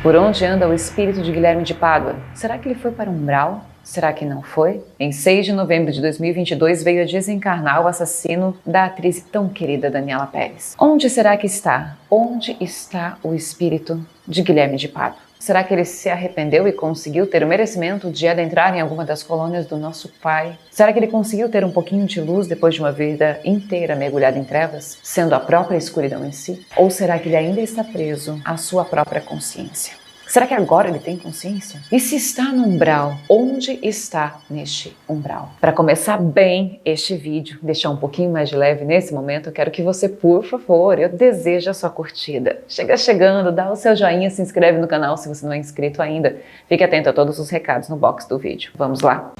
Por onde anda o espírito de Guilherme de Pádua? Será que ele foi para o umbral? Será que não foi? Em 6 de novembro de 2022 veio a desencarnar o assassino da atriz tão querida Daniela Pérez. Onde será que está? Onde está o espírito de Guilherme de Pádua? Será que ele se arrependeu e conseguiu ter o merecimento de adentrar em alguma das colônias do nosso Pai? Será que ele conseguiu ter um pouquinho de luz depois de uma vida inteira mergulhada em trevas, sendo a própria escuridão em si? Ou será que ele ainda está preso à sua própria consciência? Será que agora ele tem consciência? E se está no umbral, onde está neste umbral? Para começar bem este vídeo, deixar um pouquinho mais de leve nesse momento, eu quero que você, por favor, eu desejo a sua curtida. Chega chegando, dá o seu joinha, se inscreve no canal se você não é inscrito ainda. Fique atento a todos os recados no box do vídeo. Vamos lá?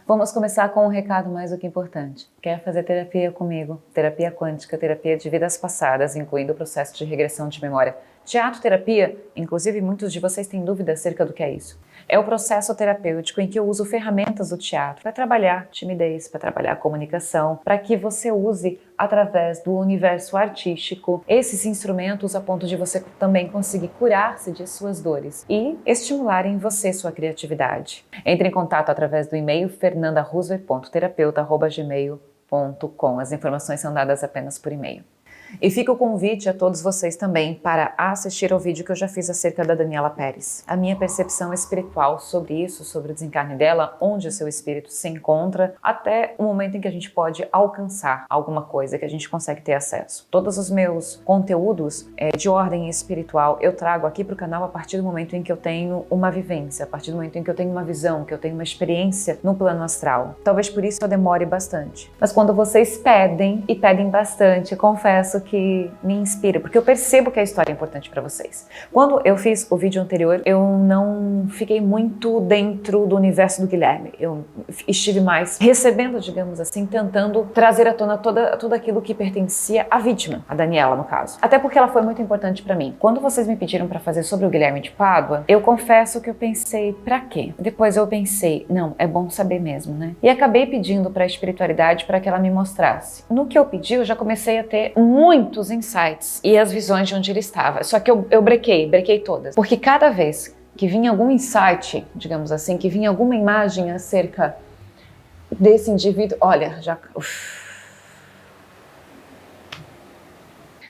Vamos começar com um recado mais do que importante. Quer fazer terapia comigo? Terapia quântica, terapia de vidas passadas, incluindo o processo de regressão de memória. Teatro-terapia, inclusive muitos de vocês têm dúvida acerca do que é isso. É o processo terapêutico em que eu uso ferramentas do teatro para trabalhar timidez, para trabalhar comunicação, para que você use através do universo artístico esses instrumentos a ponto de você também conseguir curar-se de suas dores e estimular em você sua criatividade. Entre em contato através do e-mail fernandarroosevelt.terapeuta@gmail.com. As informações são dadas apenas por e-mail. E fica o convite a todos vocês também para assistir ao vídeo que eu já fiz acerca da Daniela Pérez. A minha percepção espiritual sobre isso, sobre o desencarne dela, onde o seu espírito se encontra, até o momento em que a gente pode alcançar alguma coisa, que a gente consegue ter acesso. Todos os meus conteúdos de ordem espiritual eu trago aqui para o canal a partir do momento em que eu tenho uma vivência, a partir do momento em que eu tenho uma visão, que eu tenho uma experiência no plano astral. Talvez por isso eu demore bastante. Mas quando vocês pedem, e pedem bastante, confesso que me inspira, porque eu percebo que a história é importante para vocês. Quando eu fiz o vídeo anterior, eu não fiquei muito dentro do universo do Guilherme. Eu estive mais recebendo, digamos assim, tentando trazer à tona tudo aquilo que pertencia à vítima, a Daniela no caso. Até porque ela foi muito importante para mim. Quando vocês me pediram para fazer sobre o Guilherme de Pádua, eu confesso que eu pensei, pra quê? Depois eu pensei, não, é bom saber mesmo, né? E acabei pedindo para a espiritualidade para que ela me mostrasse. No que eu pedi, eu já comecei a ter muitos insights e as visões de onde ele estava. Só que eu brequei todas. Porque cada vez que vinha algum insight, digamos assim, que vinha alguma imagem acerca desse indivíduo, olha, já...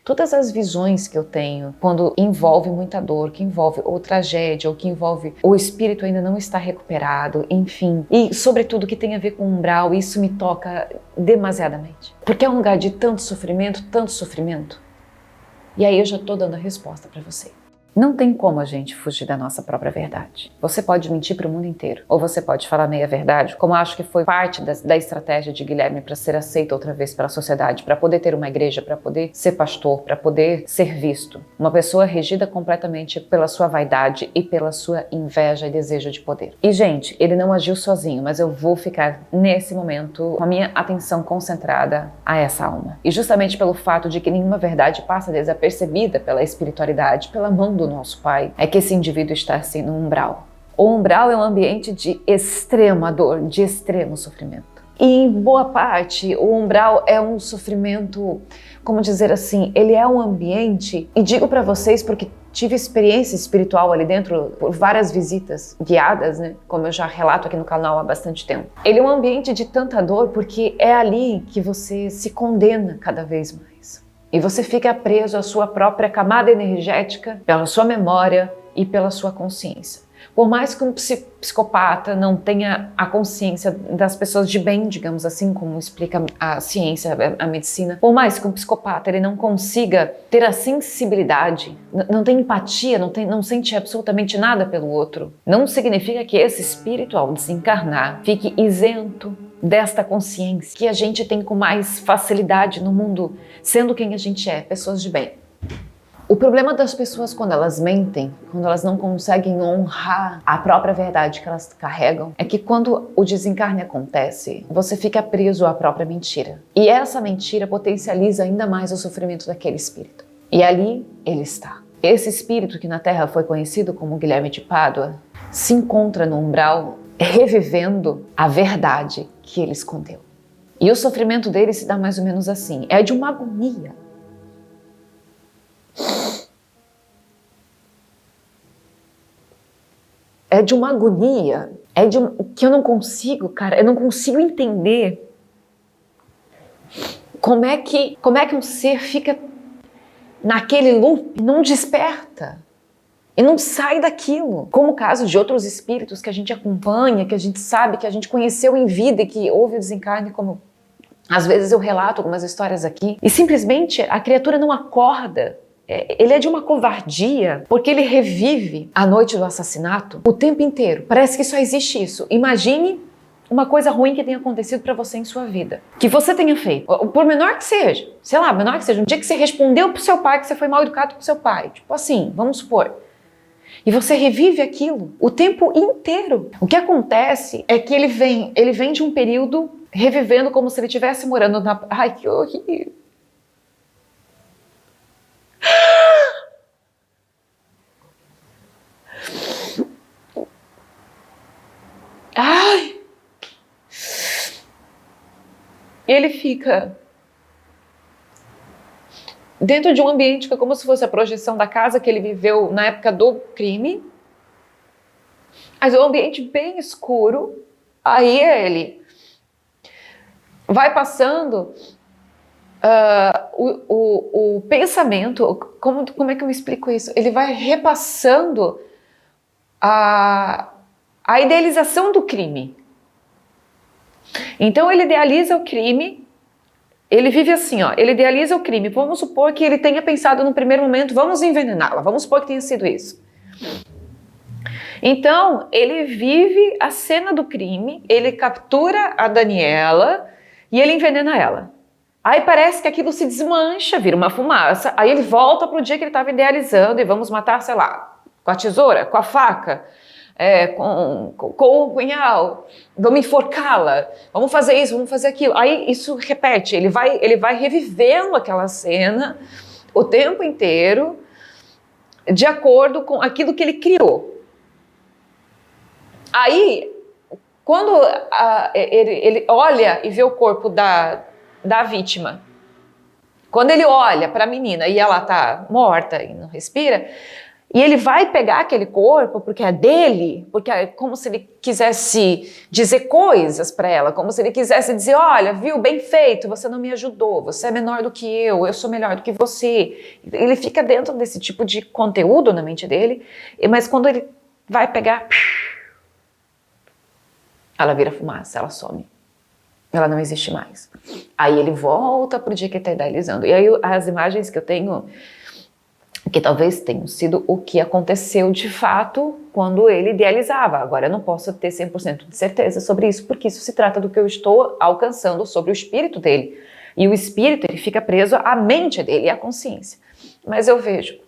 Todas as visões que eu tenho, quando envolve muita dor, que envolve ou tragédia, ou que envolve o espírito ainda não está recuperado, enfim. E sobretudo que tem a ver com umbral, isso me toca demasiadamente. Porque é um lugar de tanto sofrimento, tanto sofrimento. E aí eu já estou dando a resposta para você. Não tem como a gente fugir da nossa própria verdade. Você pode mentir para o mundo inteiro, ou você pode falar meia verdade, como acho que foi parte da estratégia de Guilherme para ser aceito outra vez pela sociedade, para poder ter uma igreja, para poder ser pastor, para poder ser visto. Uma pessoa regida completamente pela sua vaidade e pela sua inveja e desejo de poder. E gente, ele não agiu sozinho, mas eu vou ficar nesse momento com a minha atenção concentrada a essa alma. E justamente pelo fato de que nenhuma verdade passa desapercebida pela espiritualidade, pela mão do nosso Pai, é que esse indivíduo está assim no umbral. O umbral é um ambiente de extrema dor, de extremo sofrimento. E em boa parte, o umbral é um sofrimento, como dizer assim, ele é um ambiente, e digo para vocês porque tive experiência espiritual ali dentro por várias visitas guiadas, né? Como eu já relato aqui no canal há bastante tempo. Ele é um ambiente de tanta dor porque é ali que você se condena cada vez mais. E você fica preso à sua própria camada energética, pela sua memória e pela sua consciência. Por mais que um psicopata não tenha a consciência das pessoas de bem, digamos assim, como explica a ciência, a medicina, por mais que um psicopata ele não consiga ter a sensibilidade, não tem empatia, não sente absolutamente nada pelo outro, não significa que esse espírito, ao desencarnar, fique isento desta consciência que a gente tem com mais facilidade no mundo, sendo quem a gente é, pessoas de bem. O problema das pessoas quando elas mentem, quando elas não conseguem honrar a própria verdade que elas carregam, é que quando o desencarne acontece, você fica preso à própria mentira. E essa mentira potencializa ainda mais o sofrimento daquele espírito. E ali ele está. Esse espírito que na Terra foi conhecido como Guilherme de Pádua se encontra no umbral revivendo a verdade que ele escondeu. E o sofrimento dele se dá mais ou menos assim, é de uma agonia. é de uma agonia, que eu não consigo, cara, eu não consigo entender como é que um ser fica naquele loop e não desperta. E não sai daquilo. Como o caso de outros espíritos que a gente acompanha, que a gente sabe, que a gente conheceu em vida e que houve o desencarne, como às vezes eu relato algumas histórias aqui. E simplesmente a criatura não acorda. Ele é de uma covardia, porque ele revive a noite do assassinato o tempo inteiro. Parece que só existe isso. Imagine uma coisa ruim que tenha acontecido pra você em sua vida. Que você tenha feito. Por menor que seja. Sei lá, menor que seja. Um dia que você respondeu pro seu pai que você foi mal educado com seu pai. Tipo assim, vamos supor. E você revive aquilo o tempo inteiro. O que acontece é que ele vem de um período revivendo como se ele estivesse morando na... Ai, que horrível. Ai. Ele fica dentro de um ambiente que é como se fosse a projeção da casa que ele viveu na época do crime. Mas é um ambiente bem escuro. Aí ele vai passando o pensamento. Como é que eu explico isso? Ele vai repassando a idealização do crime. Então ele idealiza o crime. Ele vive assim, ó, ele idealiza o crime. Vamos supor que ele tenha pensado no primeiro momento, vamos envenená-la, vamos supor que tenha sido isso. Então, ele vive a cena do crime, ele captura a Daniela e ele envenena ela. Aí parece que aquilo se desmancha, vira uma fumaça, aí ele volta pro dia que ele estava idealizando e vamos matar, sei lá, com a tesoura, com a faca, com o punhal, vamos enforcá-la, vamos fazer isso, vamos fazer aquilo. Aí isso repete, ele vai revivendo aquela cena o tempo inteiro de acordo com aquilo que ele criou. Aí, quando ele olha e vê o corpo da vítima, quando ele olha para a menina e ela está morta e não respira, e ele vai pegar aquele corpo porque é dele, porque é como se ele quisesse dizer coisas para ela, como se ele quisesse dizer, olha, viu, bem feito, você não me ajudou, você é menor do que eu sou melhor do que você. Ele fica dentro desse tipo de conteúdo na mente dele, mas quando ele vai pegar, ela vira fumaça, ela some. Ela não existe mais. Aí ele volta pro dia que ele está idealizando. E aí as imagens que eu tenho, que talvez tenham sido o que aconteceu de fato quando ele idealizava. Agora eu não posso ter 100% de certeza sobre isso, porque isso se trata do que eu estou alcançando sobre o espírito dele. E o espírito, ele fica preso à mente dele e à consciência. Mas eu vejo,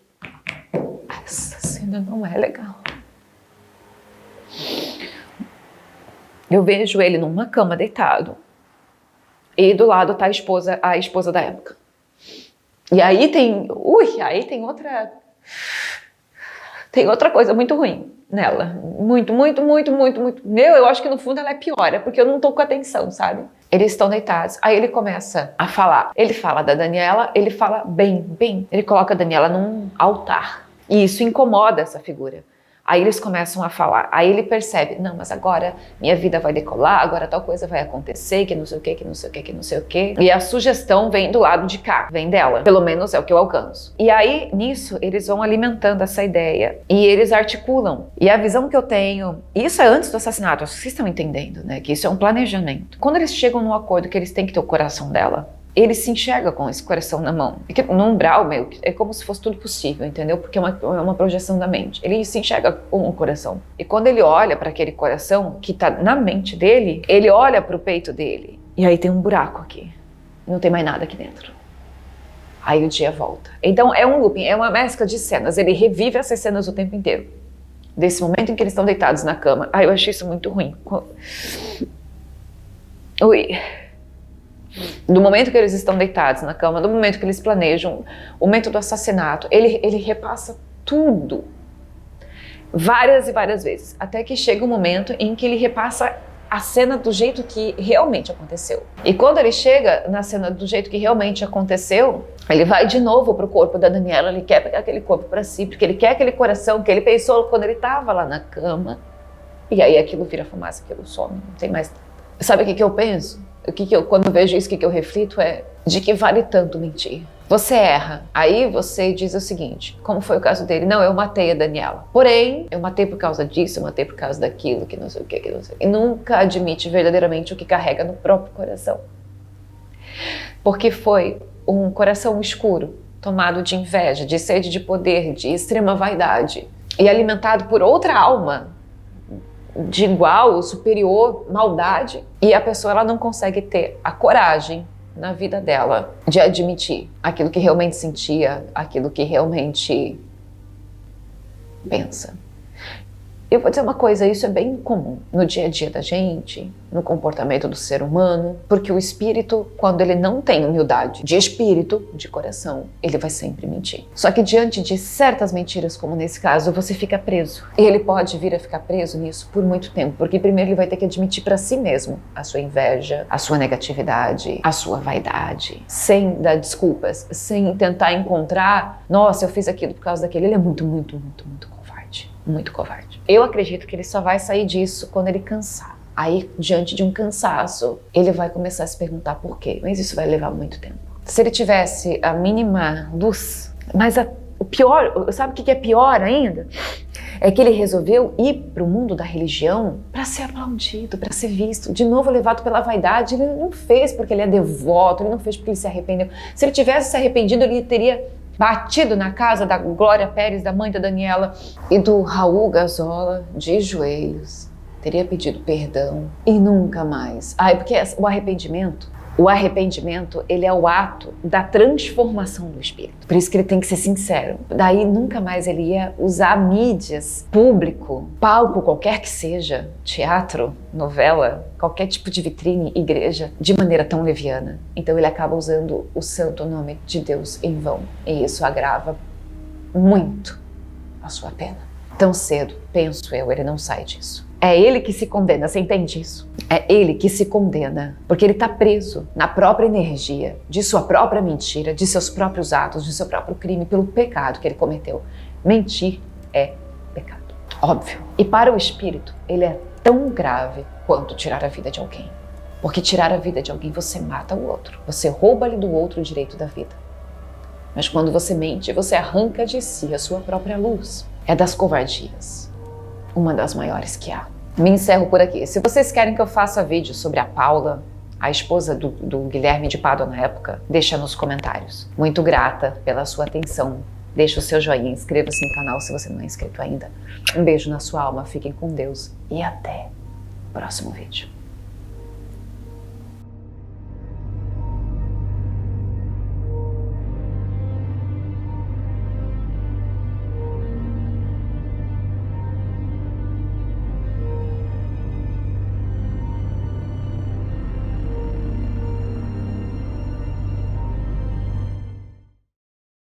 essa cena não é legal. Eu vejo ele numa cama deitado e do lado tá a esposa da época. E aí tem outra coisa muito ruim nela. Muito. Eu acho que no fundo ela é pior, é porque eu não tô com atenção, sabe? Eles estão deitados, aí ele começa a falar. Ele fala da Daniela, ele fala bem. Ele coloca a Daniela num altar. E isso incomoda essa figura. Aí eles começam a falar, aí ele percebe, não, mas agora minha vida vai decolar, agora tal coisa vai acontecer, que não sei o que, que não sei o que, que não sei o que. E a sugestão vem do lado de cá, vem dela, pelo menos é o que eu alcanço. E aí, nisso, eles vão alimentando essa ideia e eles articulam. E a visão que eu tenho, isso é antes do assassinato, acho que vocês estão entendendo, né, que isso é um planejamento. Quando eles chegam num acordo que eles têm que ter o coração dela, ele se enxerga com esse coração na mão. Porque no umbral, meu, é como se fosse tudo possível, entendeu? Porque é uma projeção da mente. Ele se enxerga com o coração. E quando ele olha para aquele coração que está na mente dele, ele olha para o peito dele. E aí tem um buraco aqui. Não tem mais nada aqui dentro. Aí o dia volta. Então é um looping, é uma mescla de cenas. Ele revive essas cenas o tempo inteiro. Desse momento em que eles estão deitados na cama. Eu achei isso muito ruim. Do momento que eles estão deitados na cama, do momento que eles planejam o momento do assassinato, ele repassa tudo várias e várias vezes, até que chega um momento em que ele repassa a cena do jeito que realmente aconteceu. E quando ele chega na cena do jeito que realmente aconteceu, ele vai de novo pro corpo da Daniela, ele quer pegar aquele corpo para si, porque ele quer aquele coração que ele pensou quando ele estava lá na cama. E aí aquilo vira fumaça, aquilo some, não tem mais. Sabe o que eu penso? Quando eu vejo isso, o que eu reflito é de que vale tanto mentir. Você erra, aí você diz o seguinte, como foi o caso dele, não, eu matei a Daniela. Porém, eu matei por causa disso, eu matei por causa daquilo, que não sei o que não sei o que. E nunca admite verdadeiramente o que carrega no próprio coração. Porque foi um coração escuro, tomado de inveja, de sede de poder, de extrema vaidade, e alimentado por outra alma, de igual ou superior maldade, e a pessoa ela não consegue ter a coragem na vida dela de admitir aquilo que realmente sentia, aquilo que realmente pensa. Eu vou dizer uma coisa, isso é bem comum no dia a dia da gente, no comportamento do ser humano, porque o espírito, quando ele não tem humildade de espírito, de coração, ele vai sempre mentir. Só que diante de certas mentiras, como nesse caso, você fica preso. E ele pode vir a ficar preso nisso por muito tempo, porque primeiro ele vai ter que admitir para si mesmo a sua inveja, a sua negatividade, a sua vaidade, sem dar desculpas, sem tentar encontrar, nossa, eu fiz aquilo por causa daquele. Ele é muito covarde, muito covarde. Eu acredito que ele só vai sair disso quando ele cansar. Aí, diante de um cansaço, ele vai começar a se perguntar por quê. Mas isso vai levar muito tempo. Se ele tivesse a mínima luz, mas o pior, sabe o que é pior ainda? É que ele resolveu ir para o mundo da religião para ser aplaudido, para ser visto. De novo, levado pela vaidade. Ele não fez porque ele é devoto, ele não fez porque ele se arrependeu. Se ele tivesse se arrependido, ele teria batido na casa da Glória Pérez, da mãe da Daniela, e do Raul Gazola, de joelhos. Teria pedido perdão e nunca mais. Porque o arrependimento, ele é o ato da transformação do espírito. Por isso que ele tem que ser sincero. Daí nunca mais ele ia usar mídias, público, palco, qualquer que seja, teatro, novela, qualquer tipo de vitrine, igreja, de maneira tão leviana. Então ele acaba usando o santo nome de Deus em vão. E isso agrava muito a sua pena. Tão cedo, penso eu, ele não sai disso. É ele que se condena, você entende isso? É ele que se condena, porque ele está preso na própria energia, de sua própria mentira, de seus próprios atos, de seu próprio crime, pelo pecado que ele cometeu. Mentir é pecado, óbvio. E para o espírito, ele é tão grave quanto tirar a vida de alguém. Porque tirar a vida de alguém, você mata o outro. Você rouba-lhe do outro o direito da vida. Mas quando você mente, você arranca de si a sua própria luz. É das covardias. Uma das maiores que há. Me encerro por aqui. Se vocês querem que eu faça vídeo sobre a Paula, a esposa do Guilherme de Pádua na época, deixa nos comentários. Muito grata pela sua atenção. Deixa o seu joinha, inscreva-se no canal se você não é inscrito ainda. Um beijo na sua alma, fiquem com Deus e até o próximo vídeo.